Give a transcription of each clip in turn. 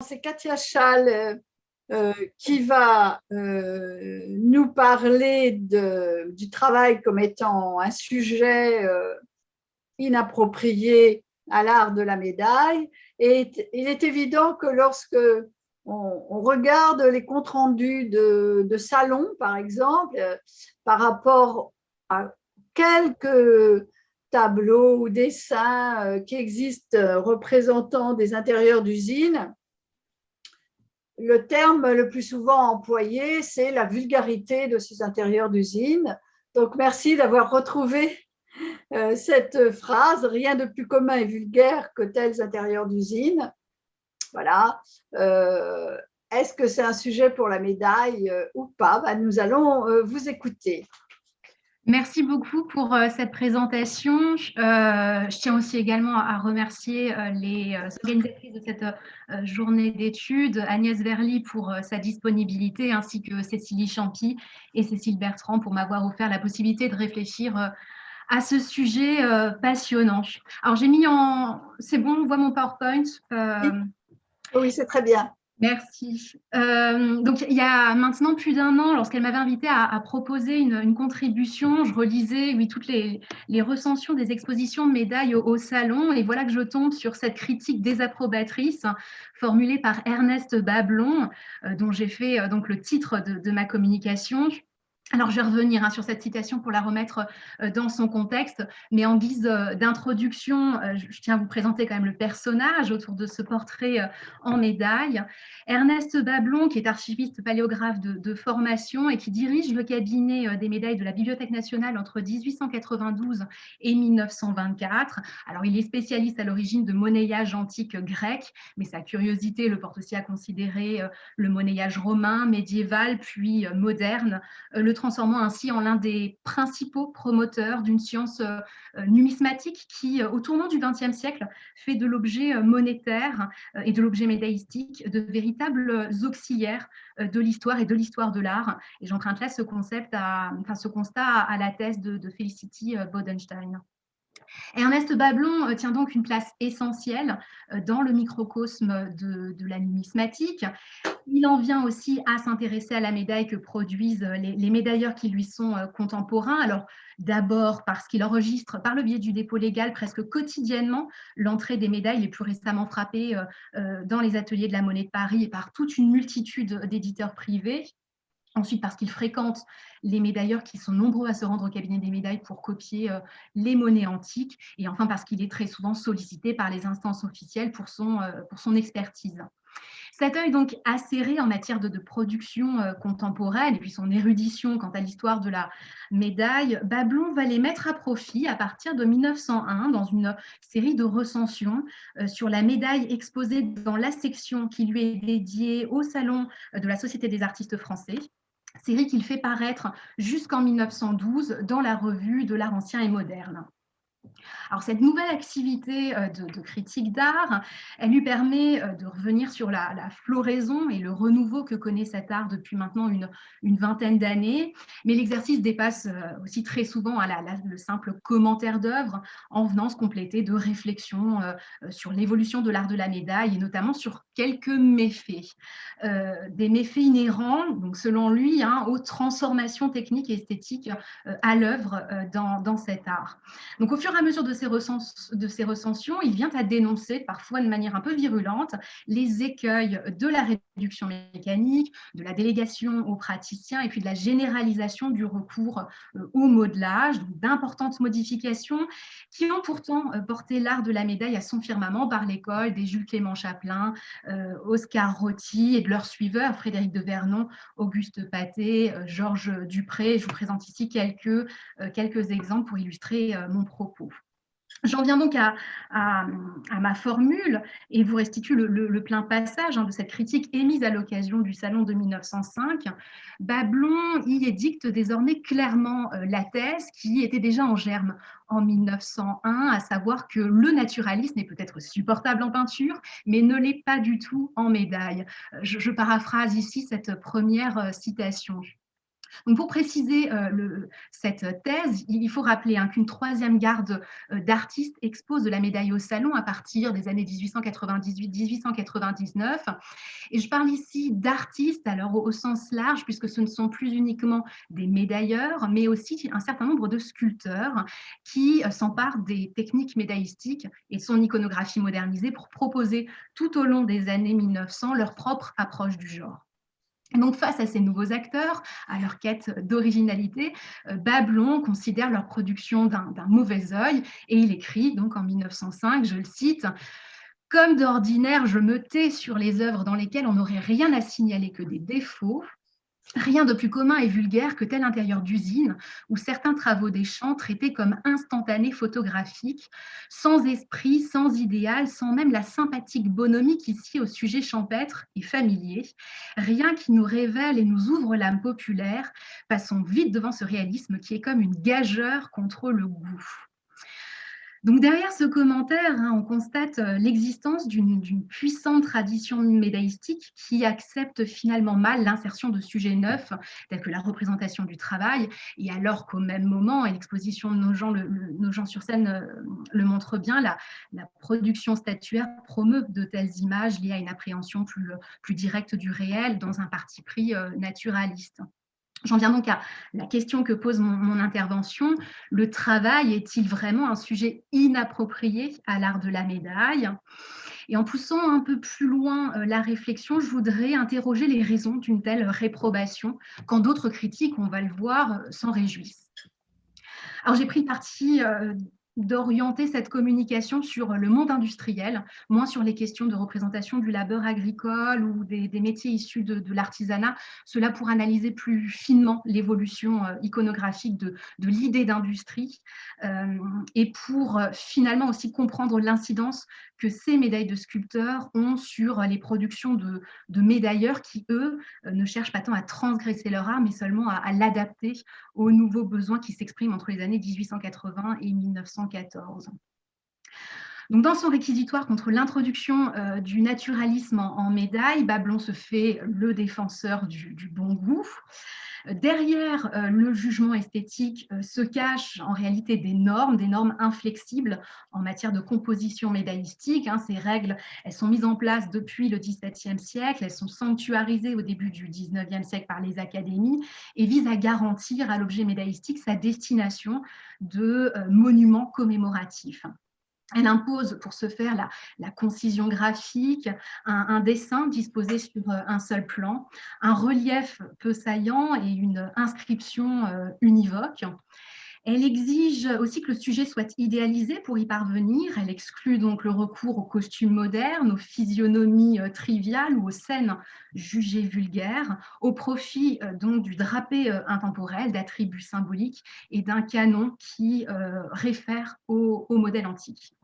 c'est Katia Schall qui va nous parler du travail comme étant un sujet inapproprié à l'art de la médaille. Et il est évident que lorsque on regarde les comptes rendus de salons, par exemple, par rapport à quelques tableaux ou dessins qui existent représentant des intérieurs d'usines, le terme le plus souvent employé, c'est la vulgarité de ces intérieurs d'usines. Donc, merci d'avoir retrouvé cette phrase, rien de plus commun et vulgaire que tels intérieurs d'usine. Voilà. Est-ce que c'est un sujet pour la médaille ou pas? Nous allons vous écouter. Merci beaucoup pour cette présentation. Je tiens aussi également à remercier les organisatrices de cette journée d'études, Agnès Verly pour sa disponibilité, ainsi que Cécilie Champy et Cécile Bertrand pour m'avoir offert la possibilité de réfléchir à ce sujet passionnant. Alors j'ai mis en... C'est bon, on voit mon PowerPoint Oui, c'est très bien. Merci. Donc, il y a maintenant plus d'1 an, lorsqu'elle m'avait invitée à proposer une contribution, je relisais toutes les recensions des expositions de médailles au salon, et voilà que je tombe sur cette critique désapprobatrice formulée par Ernest Bablon, dont j'ai fait donc le titre de ma communication. Alors, je vais revenir sur cette citation pour la remettre dans son contexte, mais en guise d'introduction, je tiens à vous présenter quand même le personnage autour de ce portrait en médaille. Ernest Bablon, qui est archiviste paléographe de formation et qui dirige le cabinet des médailles de la Bibliothèque nationale entre 1892 et 1924. Alors, il est spécialiste à l'origine de monnayage antique grec, mais sa curiosité le porte aussi à considérer le monnayage romain, médiéval, puis moderne, le transformant ainsi en l'un des principaux promoteurs d'une science numismatique qui, au tournant du XXe siècle, fait de l'objet monétaire et de l'objet médaillistique de véritables auxiliaires de l'histoire et de l'histoire de l'art. Et j'emprunte là ce constat à la thèse de Felicity Bodenstein. Ernest Bablon tient donc une place essentielle dans le microcosme de la numismatique. Il en vient aussi à s'intéresser à la médaille que produisent les médailleurs qui lui sont contemporains. Alors, d'abord parce qu'il enregistre par le biais du dépôt légal presque quotidiennement l'entrée des médailles les plus récemment frappées dans les ateliers de la Monnaie de Paris et par toute une multitude d'éditeurs privés. Ensuite, parce qu'il fréquente les médailleurs qui sont nombreux à se rendre au cabinet des médailles pour copier les monnaies antiques. Et enfin, parce qu'il est très souvent sollicité par les instances officielles pour son expertise. Cet œil donc acéré en matière de production contemporaine et puis son érudition quant à l'histoire de la médaille, Bablon va les mettre à profit à partir de 1901 dans une série de recensions sur la médaille exposée dans la section qui lui est dédiée au Salon de la Société des artistes français. Série qu'il fait paraître jusqu'en 1912 dans la revue de l'art ancien et moderne. Alors, cette nouvelle activité de critique d'art, elle lui permet de revenir sur la floraison et le renouveau que connaît cet art depuis maintenant une vingtaine d'années. Mais l'exercice dépasse aussi très souvent le simple commentaire d'œuvre en venant se compléter de réflexions sur l'évolution de l'art de la médaille et notamment sur quelques méfaits. Des méfaits inhérents, donc selon lui, aux transformations techniques et esthétiques à l'œuvre dans cet art. Donc, au fur et à mesure de ces recensions, il vient à dénoncer, parfois de manière un peu virulente, les écueils de la réduction mécanique, de la délégation aux praticiens et puis de la généralisation du recours au modelage, d'importantes modifications qui ont pourtant porté l'art de la médaille à son firmament par l'école des Jules Clément Chaplin, Oscar Roty et de leurs suiveurs, Frédéric de Vernon, Auguste Pathé, Georges Dupré. Je vous présente ici quelques exemples pour illustrer mon propos. J'en viens donc à ma formule et vous restitue le plein passage de cette critique émise à l'occasion du Salon de 1905. Bablon y édicte désormais clairement la thèse qui était déjà en germe en 1901, à savoir que le naturalisme est peut-être supportable en peinture, mais ne l'est pas du tout en médaille. Je paraphrase ici cette première citation. Donc pour préciser cette thèse, il faut rappeler qu'une troisième garde d'artistes expose de la médaille au Salon à partir des années 1898-1899. Et je parle ici d'artistes, alors au sens large, puisque ce ne sont plus uniquement des médailleurs, mais aussi un certain nombre de sculpteurs qui s'emparent des techniques médaillistiques et de son iconographie modernisée pour proposer tout au long des années 1900 leur propre approche du genre. Donc, face à ces nouveaux acteurs, à leur quête d'originalité, Bablon considère leur production d'un mauvais œil et il écrit donc en 1905, je le cite, « Comme d'ordinaire, je me tais sur les œuvres dans lesquelles on n'aurait rien à signaler que des défauts. Rien de plus commun et vulgaire que tel intérieur d'usine où certains travaux des champs traités comme instantanés photographiques, sans esprit, sans idéal, sans même la sympathique bonhomie qui sied au sujet champêtre et familier. Rien qui nous révèle et nous ouvre l'âme populaire. Passons vite devant ce réalisme qui est comme une gageure contre le goût. » Donc derrière ce commentaire, on constate l'existence d'une puissante tradition médaillistique qui accepte finalement mal l'insertion de sujets neufs, tels que la représentation du travail, et alors qu'au même moment, et l'exposition de nos gens sur scène le montre bien, la production statuaire promeut de telles images liées à une appréhension plus directe du réel dans un parti pris naturaliste. J'en viens donc à la question que pose mon intervention. Le travail est-il vraiment un sujet inapproprié à l'art de la médaille? Et en poussant un peu plus loin la réflexion, je voudrais interroger les raisons d'une telle réprobation, quand d'autres critiques, on va le voir, s'en réjouissent. Alors j'ai pris le parti d'orienter cette communication sur le monde industriel, moins sur les questions de représentation du labeur agricole ou des métiers issus de l'artisanat, cela pour analyser plus finement l'évolution iconographique de l'idée d'industrie et pour finalement aussi comprendre l'incidence que ces médailles de sculpteurs ont sur les productions de médailleurs qui, eux, ne cherchent pas tant à transgresser leur art, mais seulement à l'adapter aux nouveaux besoins qui s'expriment entre les années 1880 et 1914. Donc, dans son réquisitoire contre l'introduction du naturalisme en médaille, Bablon se fait le défenseur du bon goût. Derrière le jugement esthétique se cachent en réalité des normes inflexibles en matière de composition médaillistique. Ces règles, elles sont mises en place depuis le XVIIe siècle, elles sont sanctuarisées au début du XIXe siècle par les académies et visent à garantir à l'objet médaillistique sa destination de monument commémoratif. Elle impose pour ce faire la concision graphique, un dessin disposé sur un seul plan, un relief peu saillant et une inscription univoque. Elle exige aussi que le sujet soit idéalisé pour y parvenir. Elle exclut donc le recours aux costumes modernes, aux physionomies triviales ou aux scènes jugées vulgaires, au profit donc du drapé intemporel, d'attributs symboliques et d'un canon qui réfère au modèle antique.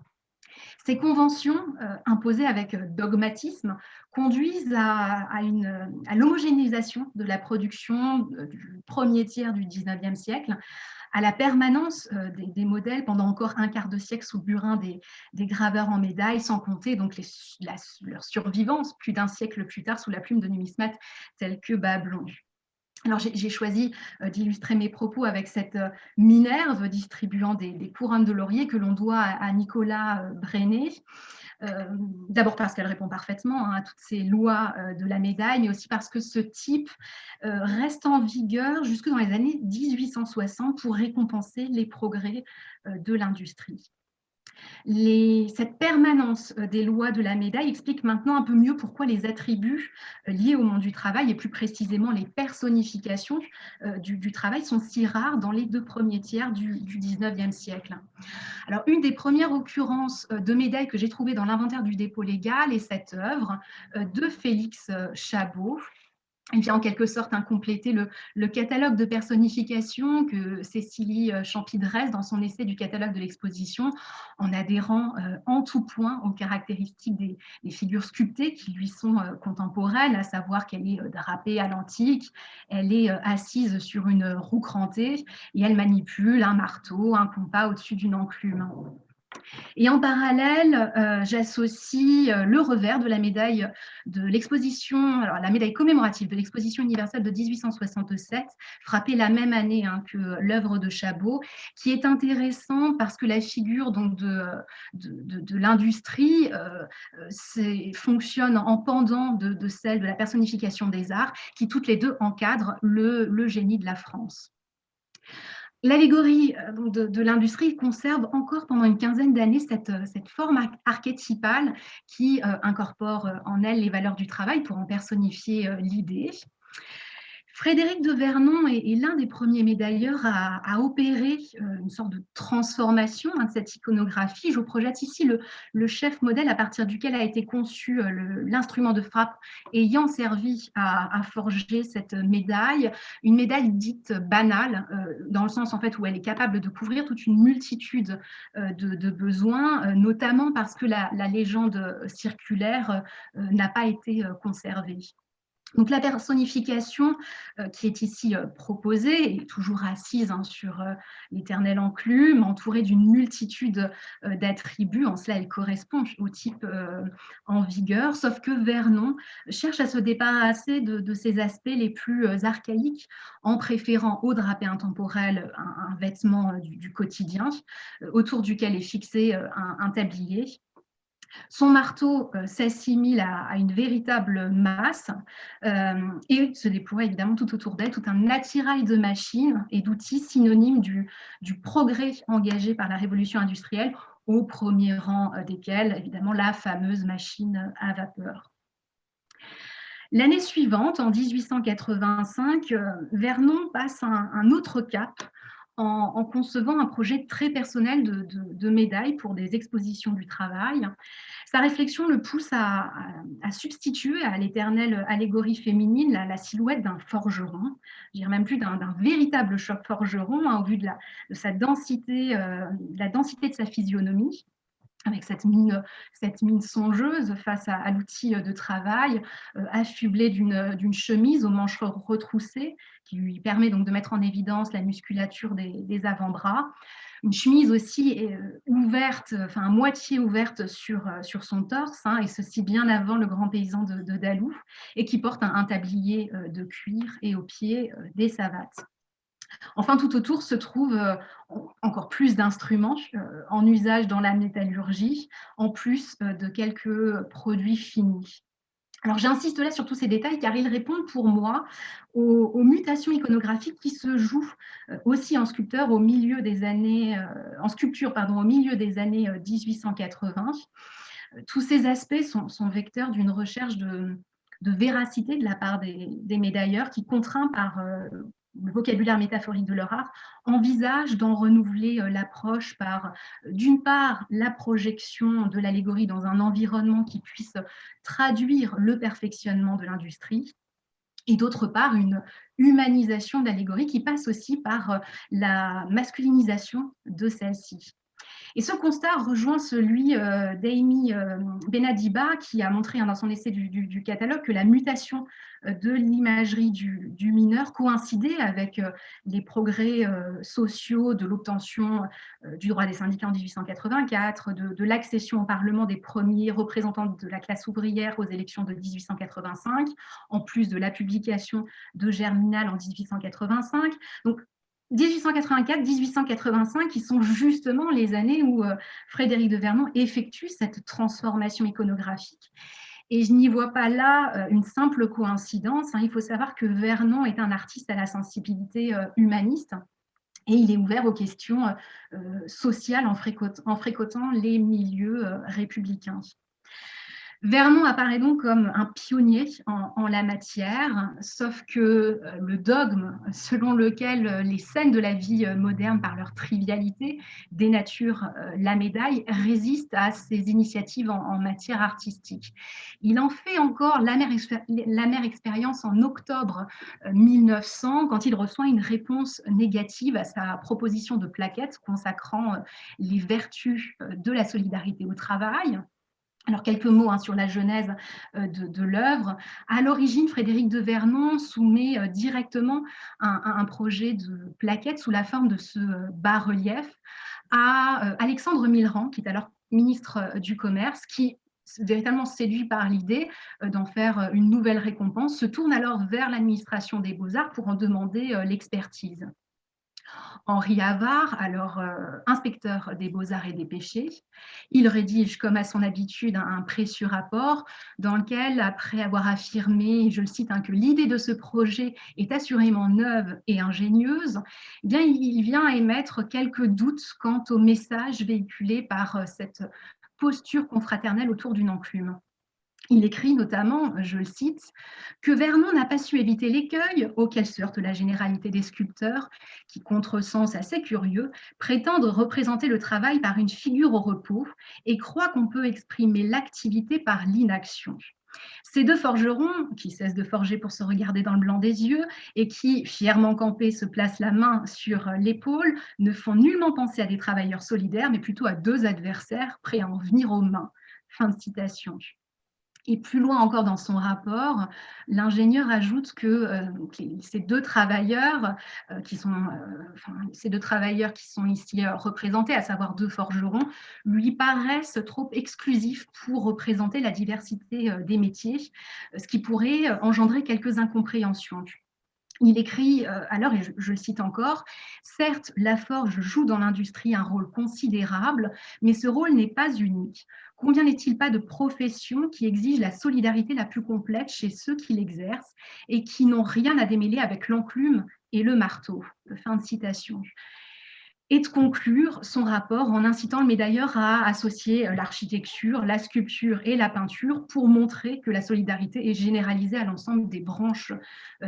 Ces conventions, imposées avec dogmatisme, conduisent à l'homogénéisation de la production du premier tiers du XIXe siècle, à la permanence des modèles pendant encore un quart de siècle sous le burin des graveurs en médaille, sans compter donc leur survivance plus d'un siècle plus tard sous la plume de numismates tels que Bablon. Alors, j'ai choisi d'illustrer mes propos avec cette Minerve distribuant des couronnes de laurier que l'on doit à Nicolas Brenner. D'abord parce qu'elle répond parfaitement à toutes ces lois de la médaille, mais aussi parce que ce type reste en vigueur jusque dans les années 1860 pour récompenser les progrès de l'industrie. Cette permanence des lois de la médaille explique maintenant un peu mieux pourquoi les attributs liés au monde du travail et plus précisément les personnifications du travail sont si rares dans les deux premiers tiers du XIXe siècle. Alors, une des premières occurrences de médailles que j'ai trouvées dans l'inventaire du dépôt légal est cette œuvre de Félix Chabot. Il vient en quelque sorte compléter le catalogue de personnification que Cécilie Champy dresse dans son essai du catalogue de l'exposition, en adhérant en tout point aux caractéristiques des figures sculptées qui lui sont contemporaines, à savoir qu'elle est drapée à l'antique, elle est assise sur une roue crantée et elle manipule un marteau, un compas au-dessus d'une enclume. Et en parallèle, j'associe le revers de la médaille de l'exposition, alors la médaille commémorative de l'exposition universelle de 1867, frappée la même année que l'œuvre de Chabot, qui est intéressant parce que la figure donc de l'industrie fonctionne en pendant de celle de la personnification des arts, qui toutes les deux encadrent le génie de la France. L'allégorie de l'industrie conserve encore pendant une quinzaine d'années cette forme archétypale qui incorpore en elle les valeurs du travail pour en personnifier l'idée. Frédéric de Vernon est l'un des premiers médailleurs à opérer une sorte de transformation de cette iconographie. Je vous projette ici le chef modèle à partir duquel a été conçu l'instrument de frappe ayant servi à forger cette médaille, une médaille dite banale, dans le sens en fait où elle est capable de couvrir toute une multitude de besoins, notamment parce que la légende circulaire n'a pas été conservée. Donc la personnification qui est ici proposée est toujours assise sur l'éternel enclume, entourée d'une multitude d'attributs. En cela, elle correspond au type en vigueur, sauf que Vernon cherche à se débarrasser de ces aspects les plus archaïques en préférant au drapé intemporel un vêtement du quotidien autour duquel est fixé un tablier. Son marteau s'assimile à une véritable masse et se déploie évidemment tout autour d'elle tout un attirail de machines et d'outils synonymes du progrès engagé par la révolution industrielle, au premier rang desquels évidemment la fameuse machine à vapeur. L'année suivante, en 1885, Vernon passe un autre cap en concevant un projet très personnel de médaille pour des expositions du travail. Sa réflexion le pousse à substituer à l'éternelle allégorie féminine la silhouette d'un forgeron, je dirais même plus d'un véritable forgeron, au vu de sa densité, la densité de sa physionomie, avec cette mine songeuse face à l'outil de travail, affublée d'une chemise aux manches retroussées, qui lui permet donc de mettre en évidence la musculature des avant-bras. Une chemise aussi ouverte, enfin à moitié ouverte sur son torse, et ceci bien avant le grand paysan de Daloux, et qui porte un tablier de cuir et aux pieds des savates. Enfin, tout autour se trouvent encore plus d'instruments en usage dans la métallurgie, en plus de quelques produits finis. Alors j'insiste là sur tous ces détails car ils répondent pour moi aux mutations iconographiques qui se jouent aussi en sculpture au milieu des années 1880. Tous ces aspects sont vecteurs d'une recherche de véracité de la part des médailleurs qui, contraints par le vocabulaire métaphorique de leur art, envisagent d'en renouveler l'approche par, d'une part, la projection de l'allégorie dans un environnement qui puisse traduire le perfectionnement de l'industrie, et d'autre part, une humanisation de l'allégorie qui passe aussi par la masculinisation de celle-ci. Et ce constat rejoint celui d'Amy Benadiba, qui a montré dans son essai du catalogue que la mutation de l'imagerie du mineur coïncidait avec les progrès sociaux de l'obtention du droit des syndicats en 1884, de l'accession au Parlement des premiers représentants de la classe ouvrière aux élections de 1885, en plus de la publication de Germinal en 1885. Donc, 1884-1885, qui sont justement les années où Frédéric de Vernon effectue cette transformation iconographique. Et je n'y vois pas là une simple coïncidence. Il faut savoir que Vernon est un artiste à la sensibilité humaniste et il est ouvert aux questions sociales en fréquentant les milieux républicains. Vernon apparaît donc comme un pionnier en la matière, sauf que le dogme selon lequel les scènes de la vie moderne, par leur trivialité, dénaturent la médaille, résiste à ses initiatives en matière artistique. Il en fait encore l'amère expérience en octobre 1900, quand il reçoit une réponse négative à sa proposition de plaquette consacrant les vertus de la solidarité au travail. Alors, quelques mots sur la genèse de l'œuvre. À l'origine, Frédéric de Vernon soumet directement un projet de plaquette sous la forme de ce bas-relief à Alexandre Millerand, qui est alors ministre du Commerce, qui, véritablement séduit par l'idée d'en faire une nouvelle récompense, se tourne alors vers l'administration des Beaux-Arts pour en demander l'expertise. Henri Havard, alors inspecteur des Beaux-Arts et des Pêchers, il rédige, comme à son habitude, un précieux rapport dans lequel, après avoir affirmé, je le cite, que l'idée de ce projet est assurément neuve et ingénieuse, eh bien, il vient à émettre quelques doutes quant au message véhiculé par cette posture confraternelle autour d'une enclume. Il écrit notamment, je le cite, que Vernon n'a pas su éviter l'écueil auquel se heurte la généralité des sculpteurs qui, contresens assez curieux, prétendent représenter le travail par une figure au repos et croient qu'on peut exprimer l'activité par l'inaction. Ces deux forgerons, qui cessent de forger pour se regarder dans le blanc des yeux et qui, fièrement campés, se placent la main sur l'épaule, ne font nullement penser à des travailleurs solidaires, mais plutôt à deux adversaires prêts à en venir aux mains. Fin de citation. Et plus loin encore dans son rapport, l'ingénieur ajoute que ces deux travailleurs qui sont ici représentés, à savoir deux forgerons, lui paraissent trop exclusifs pour représenter la diversité des métiers, ce qui pourrait engendrer quelques incompréhensions. Il écrit alors, et je le cite encore, « Certes, la forge joue dans l'industrie un rôle considérable, mais ce rôle n'est pas unique. Combien n'est-il pas de professions qui exigent la solidarité la plus complète chez ceux qui l'exercent et qui n'ont rien à démêler avec l'enclume et le marteau ?» Fin de citation. Et de conclure son rapport en incitant le médailleur à associer l'architecture, la sculpture et la peinture pour montrer que la solidarité est généralisée à l'ensemble des branches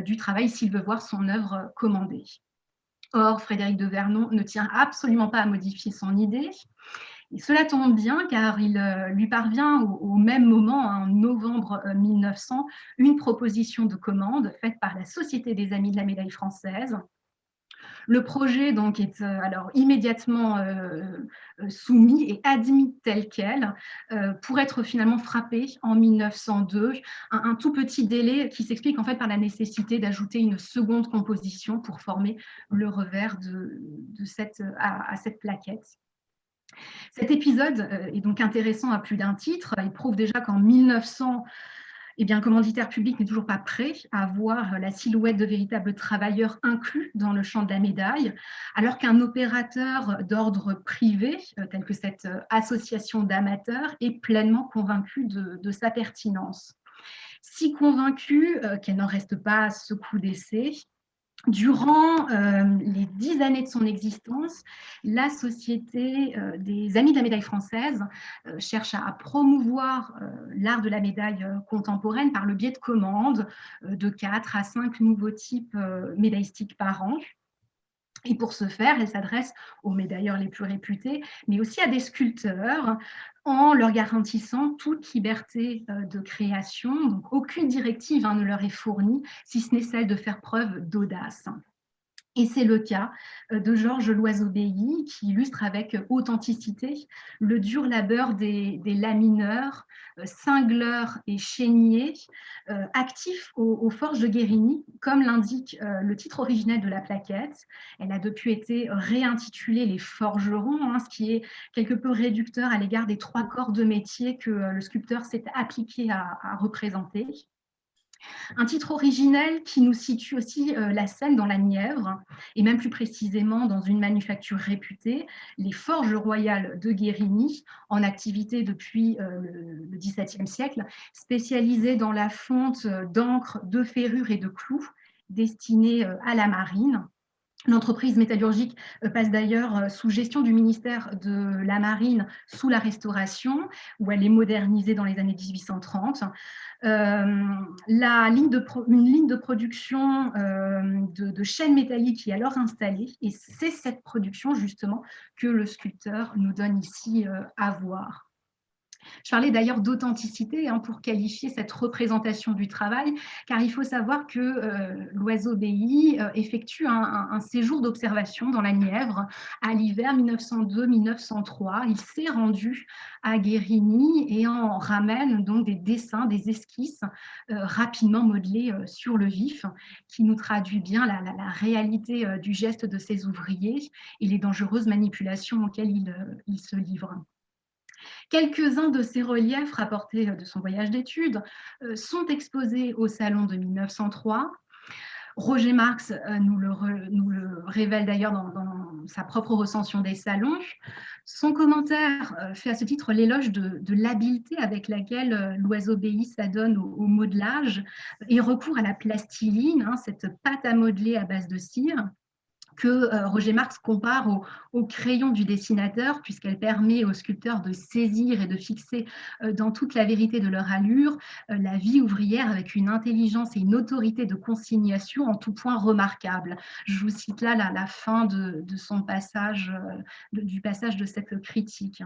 du travail s'il veut voir son œuvre commandée. Or, Frédéric de Vernon ne tient absolument pas à modifier son idée. Et cela tombe bien car il lui parvient au même moment, en novembre 1900, une proposition de commande faite par la Société des Amis de la Médaille française. Le projet donc est alors immédiatement soumis et admis tel quel pour être finalement frappé en 1902, un tout petit délai qui s'explique en fait par la nécessité d'ajouter une seconde composition pour former le revers à cette plaquette. Cet épisode est donc intéressant à plus d'un titre. Il prouve déjà qu'en 1900, eh bien, un commanditaire public n'est toujours pas prêt à voir la silhouette de véritables travailleurs inclus dans le champ de la médaille, alors qu'un opérateur d'ordre privé, tel que cette association d'amateurs, est pleinement convaincu de sa pertinence. Si convaincu qu'elle n'en reste pas à ce coup d'essai, durant les 10 années de son existence, la Société des Amis de la Médaille française cherche à promouvoir l'art de la médaille contemporaine par le biais de commandes de 4 à 5 nouveaux types médaillistiques par an. Et pour ce faire, elle s'adresse aux médailleurs les plus réputés, mais aussi à des sculpteurs, en leur garantissant toute liberté de création. Donc, aucune directive ne leur est fournie, si ce n'est celle de faire preuve d'audace. Et c'est le cas de Georges Loiseau-Bailly, qui illustre avec authenticité le dur labeur des lamineurs, cingleurs et chaîniers, actifs aux forges de Guérigny, comme l'indique le titre originel de la plaquette. Elle a depuis été réintitulée Les Forgerons, ce qui est quelque peu réducteur à l'égard des 3 corps de métier que le sculpteur s'est appliqué à représenter. Un titre originel qui nous situe aussi la scène dans la Nièvre, et même plus précisément dans une manufacture réputée, les Forges Royales de Guérigny, en activité depuis le XVIIe siècle, spécialisées dans la fonte d'encre, de ferrure et de clous, destinée à la marine. L'entreprise métallurgique passe d'ailleurs sous gestion du ministère de la Marine sous la Restauration, où elle est modernisée dans les années 1830. Une ligne de production de chaînes métalliques est alors installée, et c'est cette production justement que le sculpteur nous donne ici à voir. Je parlais d'ailleurs d'authenticité pour qualifier cette représentation du travail, car il faut savoir que l'oiseau BI effectue un séjour d'observation dans la Nièvre à l'hiver 1902-1903. Il s'est rendu à Guérini et en ramène donc des dessins, des esquisses rapidement modelés sur le vif, qui nous traduit bien la réalité du geste de ces ouvriers et les dangereuses manipulations auxquelles il se livre. Quelques-uns de ces reliefs rapportés de son voyage d'études sont exposés au Salon de 1903. Roger Marx nous le révèle d'ailleurs dans sa propre recension des salons. Son commentaire fait à ce titre l'éloge de l'habileté avec laquelle l'oiseau BI s'adonne au modelage et recourt à la plastiline, cette pâte à modeler à base de cire, que Roger Marx compare au crayon du dessinateur, puisqu'elle permet aux sculpteurs de saisir et de fixer dans toute la vérité de leur allure la vie ouvrière avec une intelligence et une autorité de consignation en tout point remarquable. Je vous cite là la fin de son passage, du passage de cette critique.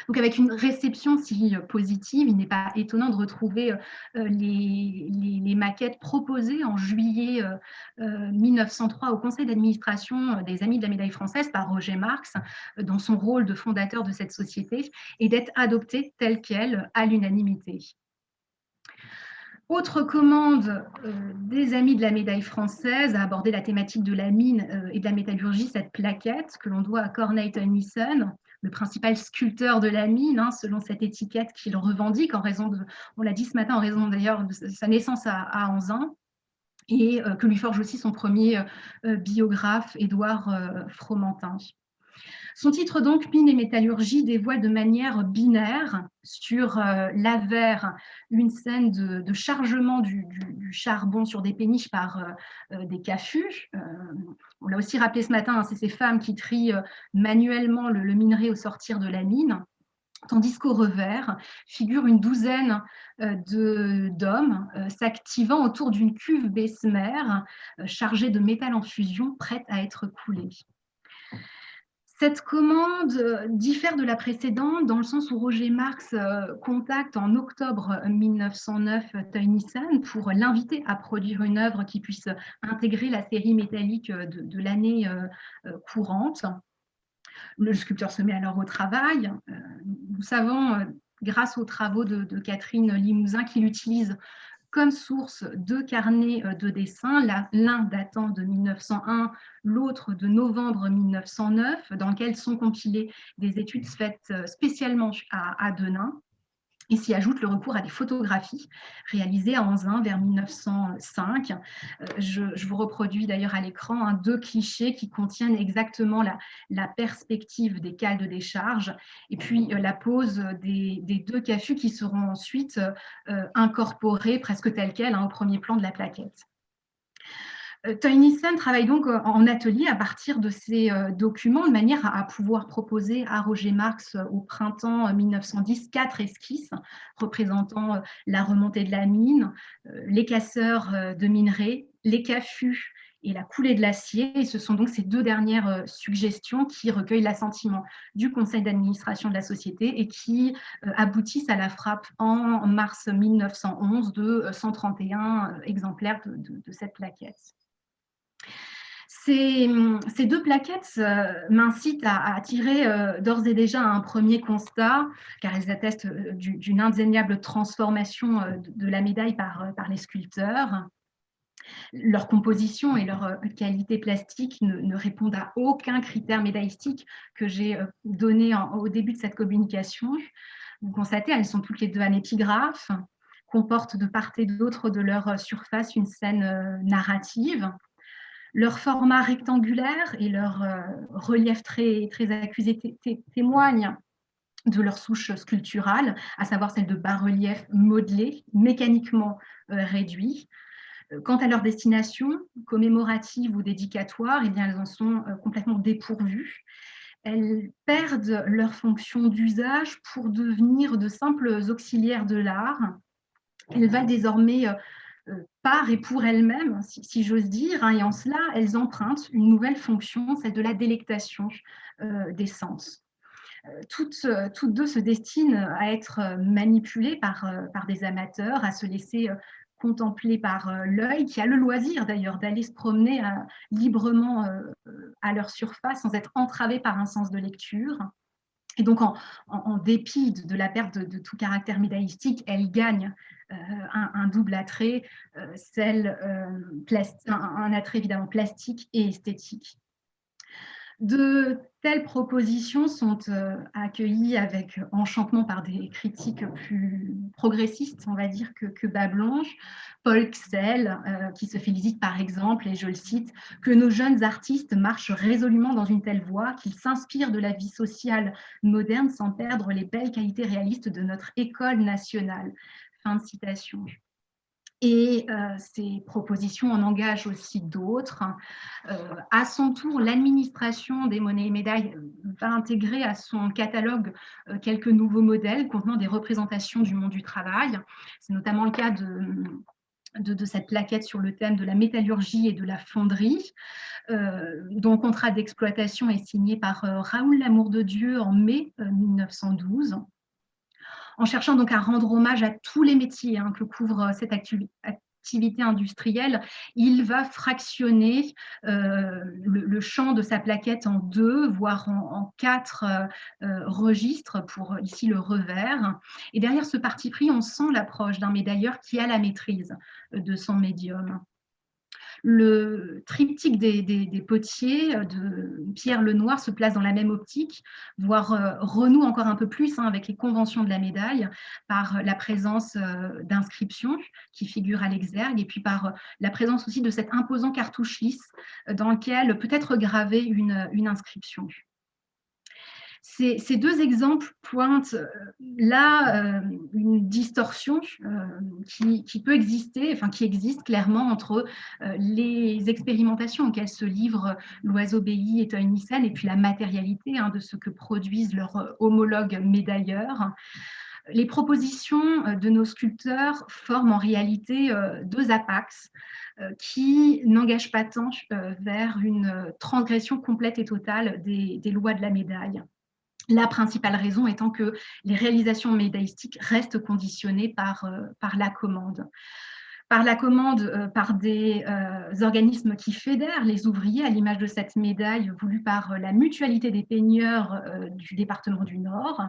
Donc avec une réception si positive, il n'est pas étonnant de retrouver les maquettes proposées en juillet 1903 au conseil d'administration des Amis de la Médaille française par Roger Marx, dans son rôle de fondateur de cette société, et d'être adoptées telles quelles à l'unanimité. Autre commande des Amis de la Médaille française a abordé la thématique de la mine et de la métallurgie, cette plaquette que l'on doit à Corneille Tennyson, le principal sculpteur de la mine, selon cette étiquette qu'il revendique en raison de, on l'a dit ce matin, en raison d'ailleurs de sa naissance à Anzin, et que lui forge aussi son premier biographe, Édouard Fromentin. Son titre donc, Mine et métallurgie, dévoile de manière binaire sur l'avers une scène de chargement du charbon sur des péniches par des caffus. On l'a aussi rappelé ce matin, c'est ces femmes qui trient manuellement le minerai au sortir de la mine. Tandis qu'au revers figure une douzaine d'hommes s'activant autour d'une cuve Bessemer chargée de métal en fusion, prête à être coulée. Cette commande diffère de la précédente dans le sens où Roger Marx contacte en octobre 1909 Tennyson pour l'inviter à produire une œuvre qui puisse intégrer la série métallique de l'année courante. Le sculpteur se met alors au travail. Nous savons, grâce aux travaux de Catherine Limousin, qu'il utilise comme source deux carnets de dessin, l'un datant de 1901, l'autre de novembre 1909, dans lesquels sont compilées des études faites spécialement à Denain. Et s'y ajoute le recours à des photographies réalisées à Anzin vers 1905. Je vous reproduis d'ailleurs à l'écran deux clichés qui contiennent exactement la perspective des cales de décharge et puis la pose des deux caffus qui seront ensuite incorporés presque tels quels au premier plan de la plaquette. Tennyson travaille donc en atelier à partir de ces documents de manière à pouvoir proposer à Roger Marx au printemps 1910 4 esquisses représentant la remontée de la mine, les casseurs de minerais, les caffus et la coulée de l'acier. Et ce sont donc ces deux dernières suggestions qui recueillent l'assentiment du conseil d'administration de la société et qui aboutissent à la frappe en mars 1911 de 131 exemplaires de cette plaquette. Ces deux plaquettes m'incitent à tirer d'ores et déjà un premier constat, car elles attestent d'une indéniable transformation de la médaille par les sculpteurs. Leur composition et leur qualité plastique ne répondent à aucun critère médaillistique que j'ai donné au début de cette communication. Vous constatez, elles sont toutes les deux en épigraphe, comportent de part et d'autre de leur surface une scène narrative. Leur format rectangulaire et leur relief très accusé témoignent de leur souche sculpturale, à savoir celle de bas-relief modelé, mécaniquement réduit. Quant à leur destination, commémorative ou dédicatoire, eh bien, elles en sont complètement dépourvues. Elles perdent leur fonction d'usage pour devenir de simples auxiliaires de l'art. Elles valent désormais par et pour elles-mêmes, si j'ose dire, et en cela, elles empruntent une nouvelle fonction, celle de la délectation des sens. Toutes deux se destinent à être manipulées par des amateurs, à se laisser contempler par l'œil, qui a le loisir d'ailleurs d'aller se promener librement à leur surface sans être entravé par un sens de lecture. Et donc, en dépit de la perte de tout caractère médaillistique, elle gagne un double attrait, un attrait évidemment plastique et esthétique. De telles propositions sont accueillies avec enchantement par des critiques plus progressistes, on va dire, que Bas Blanche. Paul Xell, qui se félicite par exemple, et je le cite, « que nos jeunes artistes marchent résolument dans une telle voie, qu'ils s'inspirent de la vie sociale moderne sans perdre les belles qualités réalistes de notre école nationale ». Fin de citation. Et ces propositions en engagent aussi d'autres. À son tour, l'administration des monnaies et médailles va intégrer à son catalogue quelques nouveaux modèles contenant des représentations du monde du travail. C'est notamment le cas de cette plaquette sur le thème de la métallurgie et de la fonderie, dont le contrat d'exploitation est signé par Raoul Lamour-de-Dieu en mai 1912. En cherchant donc à rendre hommage à tous les métiers que couvre cette activité industrielle, il va fractionner le champ de sa plaquette en 2, voire en 4 registres pour ici le revers. Et derrière ce parti pris, on sent l'approche d'un médailleur qui a la maîtrise de son médium. Le triptyque des potiers de Pierre Lenoir se place dans la même optique, voire renoue encore un peu plus avec les conventions de la médaille, par la présence d'inscriptions qui figurent à l'exergue, et puis par la présence aussi de cet imposant cartouche lisse dans lequel peut être gravée une inscription. Ces deux exemples pointent là une distorsion qui peut exister, enfin qui existe clairement entre les expérimentations auxquelles se livrent Loiseau Bailly et Toy-Nissen et puis la matérialité de ce que produisent leurs homologues médailleurs. Les propositions de nos sculpteurs forment en réalité deux apaxes qui n'engagent pas tant vers une transgression complète et totale des lois de la médaille. La principale raison étant que les réalisations médaillistiques restent conditionnées par la commande. Par la commande, par des organismes qui fédèrent les ouvriers, à l'image de cette médaille voulue par la mutualité des peigneurs du département du Nord.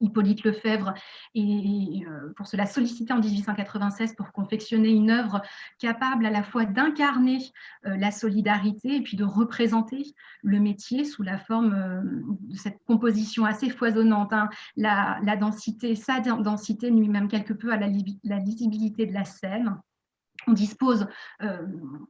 Hippolyte Lefebvre est pour cela sollicité en 1896 pour confectionner une œuvre capable à la fois d'incarner la solidarité et puis de représenter le métier sous la forme de cette composition assez foisonnante. La densité, sa densité nuit même quelque peu à la lisibilité de la scène. On dispose,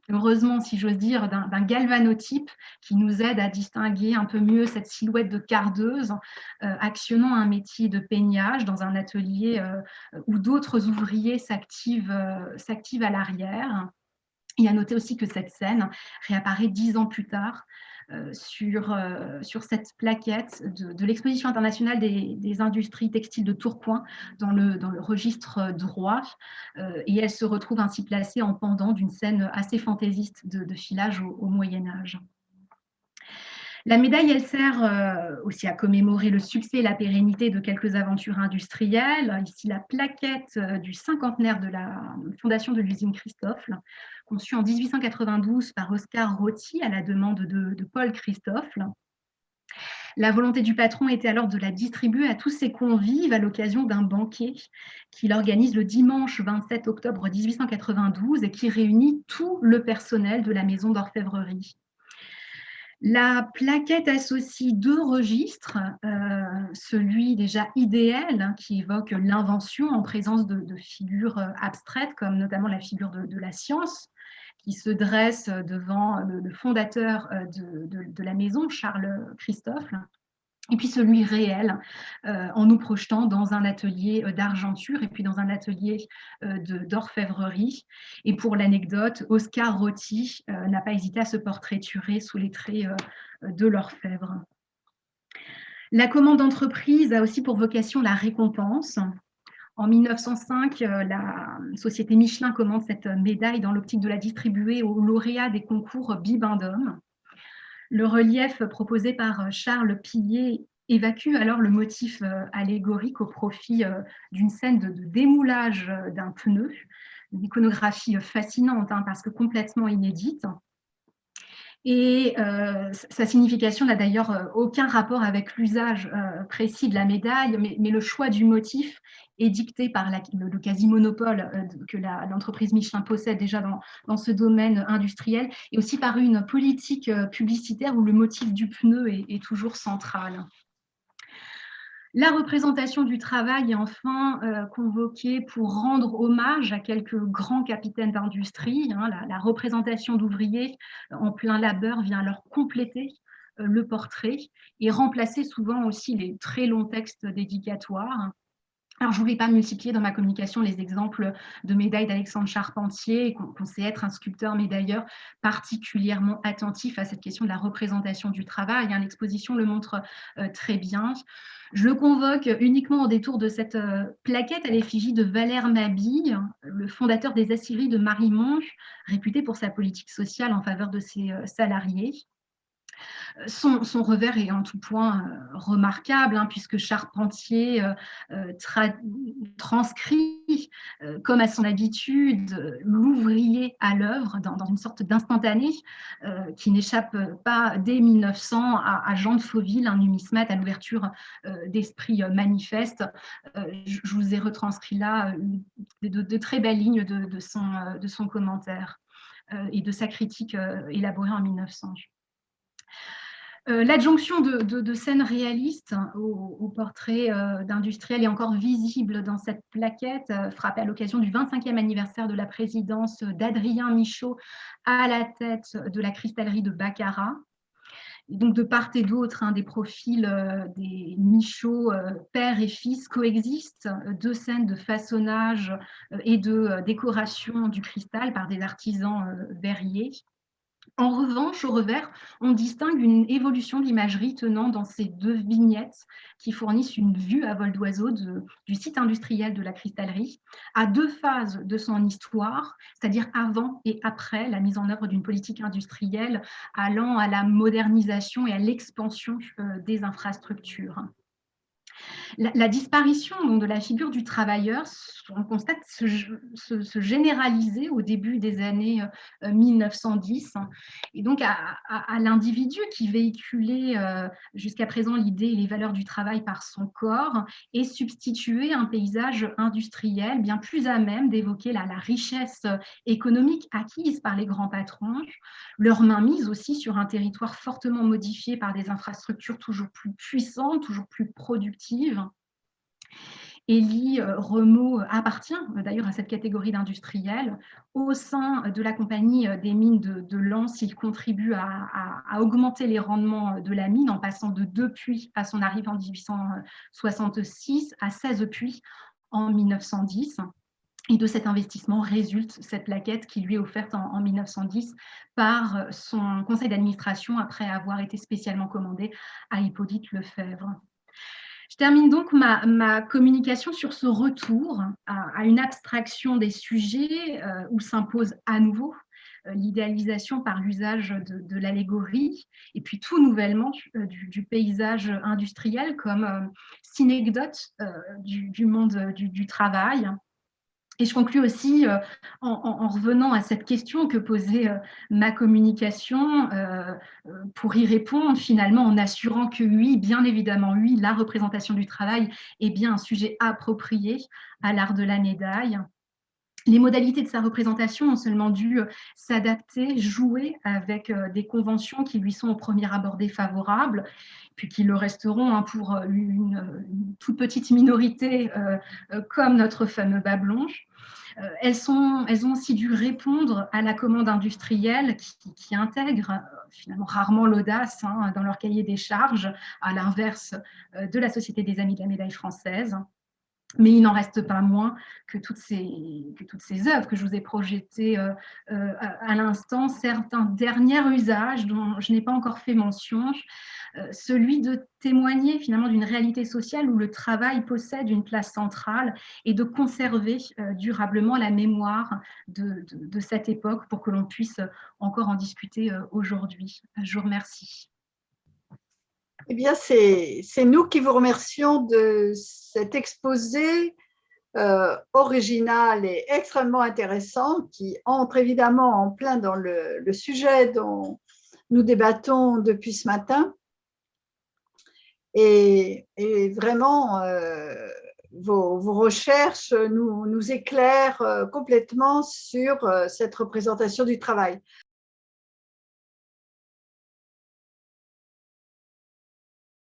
heureusement, si j'ose dire, d'un galvanotype qui nous aide à distinguer un peu mieux cette silhouette de cardeuse, actionnant un métier de peignage dans un atelier où d'autres ouvriers s'activent à l'arrière. Et à noter aussi que cette scène réapparaît 10 ans plus tard sur cette plaquette de l'exposition internationale des industries textiles de Tourcoing dans le registre droit, et elle se retrouve ainsi placée en pendant d'une scène assez fantaisiste de filage au Moyen-Âge. La médaille, elle sert aussi à commémorer le succès et la pérennité de quelques aventures industrielles. Ici, la plaquette du cinquantenaire de la fondation de l'usine Christofle, conçue en 1892 par Oscar Roty à la demande de Paul Christofle. La volonté du patron était alors de la distribuer à tous ses convives à l'occasion d'un banquet qu'il organise le dimanche 27 octobre 1892 et qui réunit tout le personnel de la maison d'orfèvrerie. La plaquette associe deux registres, celui déjà idéal qui évoque l'invention en présence de figures abstraites comme notamment la figure de la science qui se dresse devant le fondateur de la maison, Charles Christofle, et puis celui réel, en nous projetant dans un atelier d'argenture et puis dans un atelier d'orfèvrerie. Et pour l'anecdote, Oscar Roty n'a pas hésité à se portraiturer sous les traits de l'orfèvre. La commande d'entreprise a aussi pour vocation la récompense. En 1905, la société Michelin commande cette médaille dans l'optique de la distribuer aux lauréats des concours Bibendum. Le relief proposé par Charles Pillet évacue alors le motif allégorique au profit d'une scène de démoulage d'un pneu, une iconographie fascinante parce que complètement inédite. Et sa signification n'a d'ailleurs aucun rapport avec l'usage précis de la médaille, mais le choix du motif est dicté par le quasi-monopole que l'entreprise Michelin possède déjà dans ce domaine industriel, et aussi par une politique publicitaire où le motif du pneu est toujours central. La représentation du travail est enfin convoquée pour rendre hommage à quelques grands capitaines d'industrie. La représentation d'ouvriers en plein labeur vient alors compléter le portrait et remplacer souvent aussi les très longs textes dédicatoires. Alors, je ne voulais pas multiplier dans ma communication les exemples de médailles d'Alexandre Charpentier, qu'on sait être un sculpteur médailleur particulièrement attentif à cette question de la représentation du travail. L'exposition le montre très bien. Je le convoque uniquement au détour de cette plaquette à l'effigie de Valère Mabille, le fondateur des aciéries de Marimonge, réputé pour sa politique sociale en faveur de ses salariés. Son revers est en tout point remarquable, puisque Charpentier transcrit, comme à son habitude, l'ouvrier à l'œuvre dans une sorte d'instantané qui n'échappe pas dès 1900 à Jean de Fauville, un numismate à l'ouverture d'esprit manifeste. Je vous ai retranscrit là de très belles lignes de son commentaire et de sa critique élaborée en 1900. L'adjonction de scènes réalistes au portrait d'industriel est encore visible dans cette plaquette, frappée à l'occasion du 25e anniversaire de la présidence d'Adrien Michaud à la tête de la cristallerie de Baccarat. Et donc, de part et d'autre, des profils des Michaud, père et fils, coexistent, deux scènes de façonnage et de décoration du cristal par des artisans verriers. En revanche, au revers, on distingue une évolution de l'imagerie tenant dans ces deux vignettes qui fournissent une vue à vol d'oiseau du site industriel de la cristallerie, à deux phases de son histoire, c'est-à-dire avant et après la mise en œuvre d'une politique industrielle allant à la modernisation et à l'expansion des infrastructures. La disparition de la figure du travailleur, on constate se généraliser au début des années 1910, et donc à l'individu qui véhiculait jusqu'à présent l'idée et les valeurs du travail par son corps, et substituer un paysage industriel bien plus à même d'évoquer la richesse économique acquise par les grands patrons, leur mainmise aussi sur un territoire fortement modifié par des infrastructures toujours plus puissantes, toujours plus productives. Élie Remeau appartient d'ailleurs à cette catégorie d'industriels. Au sein de la compagnie des mines de Lens, il contribue à augmenter les rendements de la mine en passant de 2 puits à son arrivée en 1866 à 16 puits en 1910. Et de cet investissement résulte cette plaquette qui lui est offerte en 1910 par son conseil d'administration après avoir été spécialement commandée à Hippolyte Lefebvre. Je termine donc ma communication sur ce retour à une abstraction des sujets où s'impose à nouveau l'idéalisation par l'usage de l'allégorie, et puis tout nouvellement du paysage industriel comme synecdote du monde du travail. Et je conclus aussi en revenant à cette question que posait ma communication pour y répondre finalement en assurant que oui, bien évidemment, oui, la représentation du travail est bien un sujet approprié à l'art de la médaille. Les modalités de sa représentation ont seulement dû s'adapter, jouer avec des conventions qui lui sont au premier abord défavorables, puis qui le resteront pour une toute petite minorité comme notre fameux bas blanche. Elles ont aussi dû répondre à la commande industrielle qui intègre finalement rarement l'audace dans leur cahier des charges, à l'inverse de la Société des Amis de la Médaille française. Mais il n'en reste pas moins que toutes ces œuvres que je vous ai projetées à l'instant servent un dernier usage dont je n'ai pas encore fait mention, celui de témoigner finalement d'une réalité sociale où le travail possède une place centrale et de conserver durablement la mémoire de cette époque pour que l'on puisse encore en discuter aujourd'hui. Je vous remercie. Eh bien, c'est nous qui vous remercions de cet exposé original et extrêmement intéressant qui entre évidemment en plein dans le sujet dont nous débattons depuis ce matin. Et vraiment, vos recherches nous éclairent complètement sur cette représentation du travail.